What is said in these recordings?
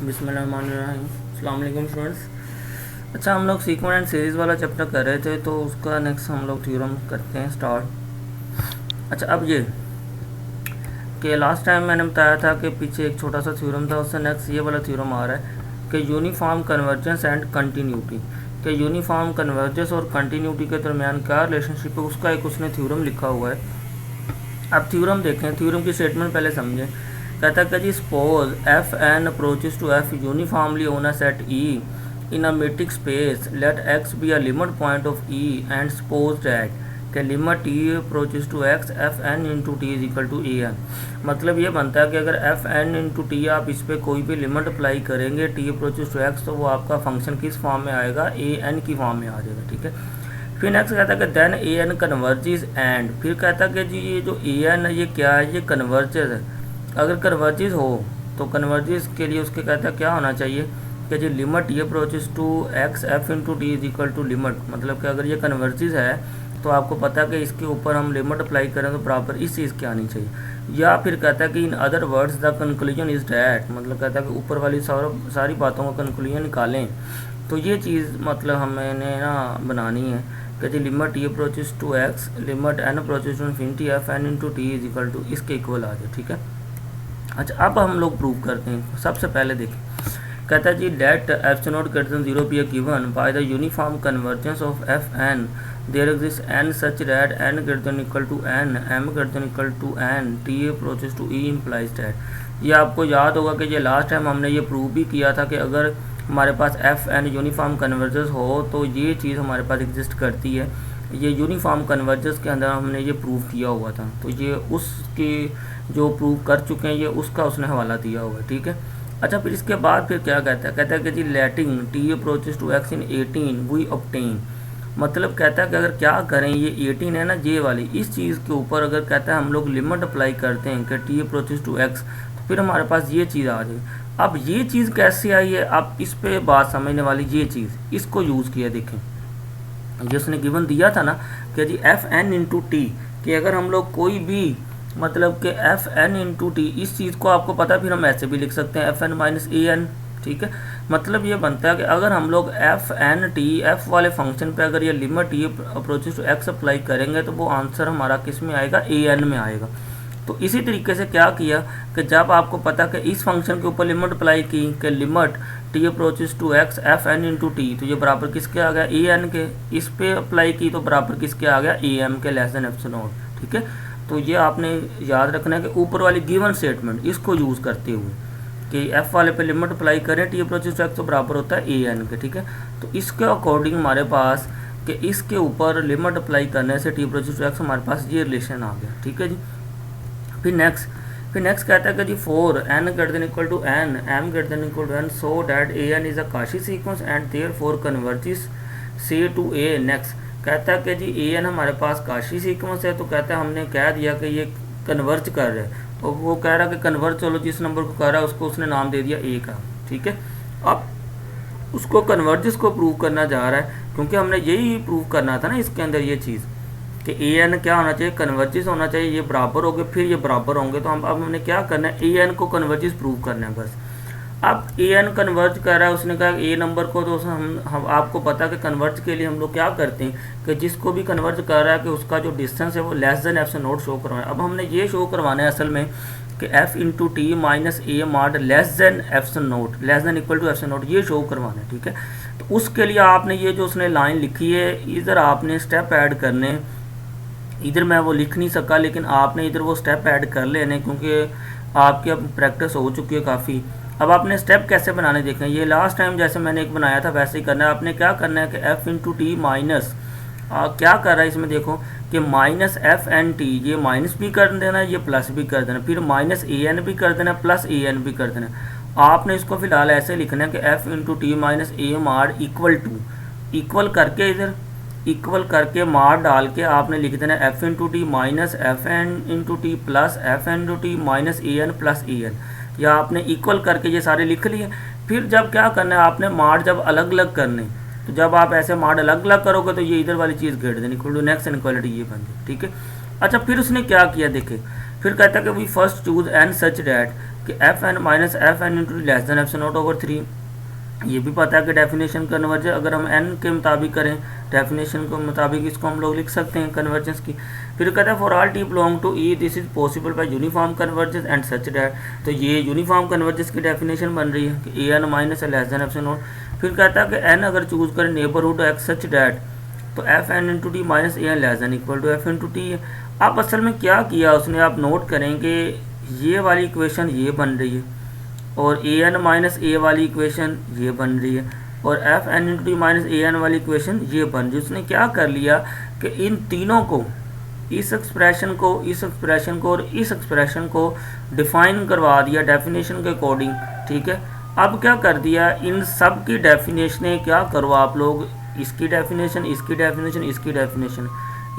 बिस्मिल्लाहिर्रहमानिर्रहीम। अस्सलाम वालेकुम स्टूडेंट्स। अच्छा, हम लोग सीक्वेंस एंड सीरीज़ वाला चैप्टर कर रहे थे, तो उसका नेक्स्ट हम लोग थ्योरम करते हैं स्टार्ट। अच्छा, अब ये कि लास्ट टाइम मैंने बताया था कि पीछे एक छोटा सा थ्योरम था, उससे नेक्स्ट ये वाला थ्योरम आ रहा है कि यूनिफॉर्म कन्वर्जेंस एंड कंटिन्यूटी, कि यूनिफॉर्म कन्वर्जेंस और कंटिन्यूटी के दरमियान क्या रिलेशनशिप है, उसका एक उसने थ्योरम लिखा हुआ है। अब थ्योरम देखें, थ्योरम की स्टेटमेंट पहले समझें। कहता है कि जी suppose F N approaches to F uniformly on a set E in a metric space, let x be a limit point of E and suppose that कि limit t approaches to x F N into T is equal to A N. मतलब ये बनता है कि अगर F N into T आप इस पर कोई भी लिमिट अप्लाई करेंगे t अप्रोचेस टू x, तो वो आपका फंक्शन किस फॉर्म में आएगा, ए एन की फॉर्म में आ जाएगा। ठीक है। फिर नेक्स्ट कहता है कि then A N converges and, फिर कहता है कि जी ये जो ए एन है ये क्या है, ये कन्वर्जेस है। अगर कन्वर्जेस हो तो कन्वर्जेस के लिए उसके कहता है क्या होना चाहिए कि जी लिमिट ये approaches to X F into T is equal to limit, मतलब कि अगर ये कन्वर्जेस है तो आपको पता है कि इसके ऊपर हम लिमिट अप्लाई करें तो बराबर इस चीज़ की आनी चाहिए। या फिर कहता है कि in other words the conclusion is that, मतलब कहता है कि ऊपर वाली सारी बातों का कंक्लूजन निकालें। तो ये चीज़ मतलब हमें ना बनानी है कि जी लिमिट ये approaches to X limit N approaches to infinity F N into T is equal to इसके इक्वल आ जाए। ठीक है। अच्छा, अब हम लोग प्रूव करते हैं। सबसे पहले देखें, कहता है जी let F naught greater than 0 be given by the uniform convergence of F N there exist N such that N greater than equal to N M greater than equal to N T approaches to E implies that. ये आपको याद होगा कि ये last time हमने ये prove भी किया था कि अगर हमारे पास एफ एन यूनिफॉर्म कन्वर्जेंस हो तो ये चीज़ हमारे पास एग्जिस्ट करती है। ये यूनिफॉर्म कन्वर्जेंस के अंदर हमने ये प्रूव किया हुआ था, तो ये उसकी जो प्रूव कर चुके हैं ये उसका उसने हवाला दिया हुआ है। ठीक है। अच्छा, फिर इसके बाद फिर क्या कहता है कि जी letting T approaches to X in 18 we obtain, मतलब कहता है कि अगर क्या करें, ये 18 है ना जे वाली, इस चीज़ के ऊपर अगर कहता है हम लोग लिमिट अप्लाई करते हैं कि टी अप्रोचेस टू एक्स, तो फिर हमारे पास ये चीज़ आ जाएगी। अब ये चीज़ कैसे आई है, आप इस पे बात समझने वाली, ये चीज़ इसको यूज़ किया। देखें, ये उसने गिवन दिया था ना कि जी एफ एन इंटू टी, कि अगर हम लोग कोई भी मतलब कि एफ एन इंटू टी, इस चीज़ को आपको पता, फिर हम ऐसे भी लिख सकते हैं F N minus A N. ठीक है। मतलब ये बनता है कि अगर हम लोग एफ एन टी एफ वाले फंक्शन पे अगर ये लिमिट ये अप्रोचेस टू एक्स अप्लाई करेंगे तो वो आंसर हमारा किस में आएगा, ए एन में आएगा। तो इसी तरीके से क्या किया कि जब आपको पता कि इस फंक्शन के ऊपर लिमिट अप्लाई की कि limit T approaches to X F N into T, तो ये बराबर किसके आ गया, ए एन के। इस पे अप्लाई की तो बराबर किसके आ गया, ए एम के लेस देन एप्सिलॉन नॉट। ठीक है। तो ये आपने याद रखना है कि ऊपर वाली गिवन स्टेटमेंट इसको यूज़ करते हुए कि एफ वाले पे लिमिट अप्लाई करें टी अप्रोचेस टू एक्स तो बराबर होता है ए एन के। ठीक है। तो इसके अकॉर्डिंग हमारे पास कि इसके ऊपर लिमिट अप्लाई करने से टी अप्रोचेस टू एक्स हमारे पास ये रिलेशन आ गया। ठीक है जी। फिर नेक्स्ट कहता है कि जी for N greater than equal to N M greater than equal to N so that A N is a Cauchy sequence and therefore converges C to A. Next कहता है कि जी ए एन हमारे पास Kashi sequence है, तो कहता है हमने कह दिया कि ये कन्वर्ज कर रहे हैं, तो वो कह रहा है कि कन्वर्ज, चलो जिस नंबर को कर रहा है उसको उसने नाम दे दिया ए का। ठीक है। अब उसको कन्वर्जेस को प्रूव करना जा रहा है, क्योंकि हमने यही प्रूव करना था ना इसके अंदर ये चीज़ कि ए एन क्या होना चाहिए, कन्वर्जेस होना चाहिए, ये बराबर हो गए, फिर ये बराबर होंगे। तो हम अब हमने क्या करना है, ए एन को कन्वर्जेस प्रूव करना है बस। अब ए एन कन्वर्ज कर रहा है, उसने कहा ए नंबर को, तो हम आपको पता कि कन्वर्ज के लिए हम लोग क्या करते हैं कि जिसको भी कन्वर्ज कर रहा है कि उसका जो डिस्टेंस है वो लेस देन एफ से नोट शो करवाना है। अब हमने ये शो करवाना है असल में कि F into T minus A MARD less than F से naught, less than equal to F से नोट, ये शो करवाना है। ठीक है। तो उसके लिए आपने ये जो उसने लाइन लिखी है, इधर आपने स्टेप ऐड करने, इधर मैं वो लिख नहीं सका लेकिन आपने इधर वो स्टेप ऐड कर लेने, क्योंकि आपकी अब प्रैक्टिस हो चुकी है काफ़ी। अब आपने स्टेप कैसे बनाने देखें, ये लास्ट टाइम जैसे मैंने एक बनाया था वैसे ही करना है। आपने क्या करना है कि एफ इंटू टी माइनस क्या कर रहा है इसमें देखो कि माइनस एफ एन टी, ये माइनस भी कर देना, ये प्लस भी कर देना, फिर माइनस ए एन भी कर देना, प्लस ए एन भी कर देना। आपने इसको फिलहाल ऐसे लिखना है कि एफ इंटू टी माइनस ए मार इक्वल टू, इक्वल करके इधर इक्वल करके मार डाल के आपने लिख देना F into T minus F N into T plus F N into T minus A N plus A N, या आपने इक्वल करके ये सारे लिख लिए। फिर जब क्या करना है, आपने मार्ड जब अलग अलग करने, तो जब आप ऐसे मार्ड अलग अलग करोगे तो ये इधर वाली चीज़ घेर देनी, इक्वल टू नेक्स्ट इनक्वालिटी ये बन गई। ठीक है। अच्छा, फिर उसने क्या किया देखे, फिर कहता है कि we first choose N such that, कि F N minus F N into D less than F naught over 3। ये भी पता है कि डेफिनेशन कन्वर्जेंस अगर हम एन के मुताबिक करें, डेफिनेशन के मुताबिक इसको हम लोग लिख सकते हैं कन्वर्जेंस की। फिर कहता है for all T belong to E this is possible by uniform convergence and such that. तो ये यूनिफॉर्म कन्वर्जेंस की डेफिनेशन बन रही है कि A N minus less than F naught. फिर कहता है कि एन अगर चूज करें नेबरहुड एक्स सच दैट, तो F N into T minus A N less than equal to F into T है। अब असल में क्या किया उसने, आप नोट करेंगे ये वाली इक्वेशन ये बन रही है और ए एन माइनस ए वाली इक्वेशन ये बन रही है और F N into T minus A N वाली इक्वेशन ये बन रही है। उसने क्या कर लिया कि इन तीनों को, इस एक्सप्रेशन को, इस एक्सप्रेशन को और इस एक्सप्रेशन को डिफाइन करवा दिया डेफिनेशन के अकॉर्डिंग, ठीक है। अब क्या कर दिया, इन सब की डेफिनेशनें क्या करो आप लोग, इसकी डेफिनेशन, इसकी डेफिनेशन, इसकी डेफिनेशन,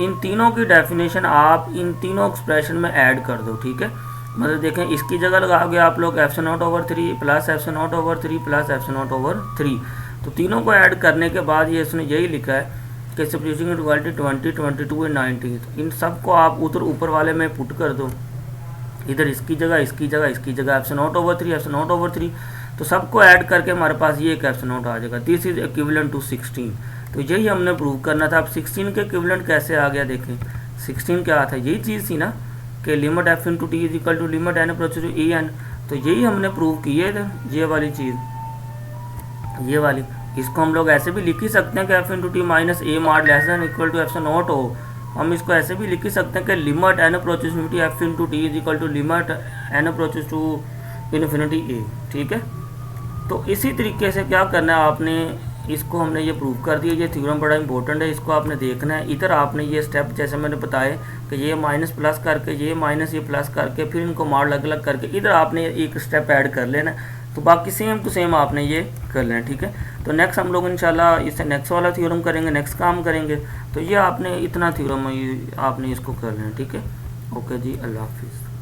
इन तीनों की डेफिनेशन आप इन तीनों एक्सप्रेशन में ऐड कर दो, ठीक है। मतलब देखें इसकी जगह लगाओगे आप लोग F naught over 3 plus F naught over 3 plus F naught over 3, तो तीनों को ऐड करने के बाद ये इसने यही लिखा है कि सब्स्टिट्यूटिंग इक्वालिटी 20, 22 एंड 90। तो इन सब को आप उधर ऊपर वाले में पुट कर दो, इधर इसकी जगह, इसकी जगह, इसकी जगह F naught over 3, F naught over 3, तो सबको ऐड करके हमारे पास ये एक एफ नॉट आ जाएगा। This is equivalent to 16। तो यही हमने प्रूव करना था। अब 16 के इक्विवेलेंट कैसे आ गया देखें, 16 क्या था, यही चीज़ थी ना कि limit F into T is equal to limit N approach to E N. तो यही हमने प्रूव किए थे, ये वाली चीज़, ये वाली। इसको हम लोग ऐसे भी लिख ही सकते हैं कि F into T minus A MARD less than equal to F naught हो। हम इसको ऐसे भी लिख ही सकते हैं कि limit N approaches to F into T is equal to limit N approaches to infinity A, ठीक है। तो इसी तरीके से क्या करना है आपने, इसको हमने ये प्रूव कर दिया। ये थ्योरम बड़ा इंपॉर्टेंट है, इसको आपने देखना है। इधर आपने ये स्टेप जैसे मैंने बताए कि ये माइनस प्लस करके, ये माइनस ये प्लस करके, फिर इनको मार अलग अलग करके इधर आपने एक स्टेप ऐड कर लेना, तो बाकी सेम टू सेम आपने ये कर लेना, ठीक है। तो नेक्स्ट हम लोग इंशाल्लाह इससे नेक्स्ट वाला थ्योरम करेंगे, नेक्स्ट काम करेंगे। तो ये आपने इतना थ्योरम आपने इसको कर लेना, ठीक है। ओके जी, अल्लाह हाफिज़।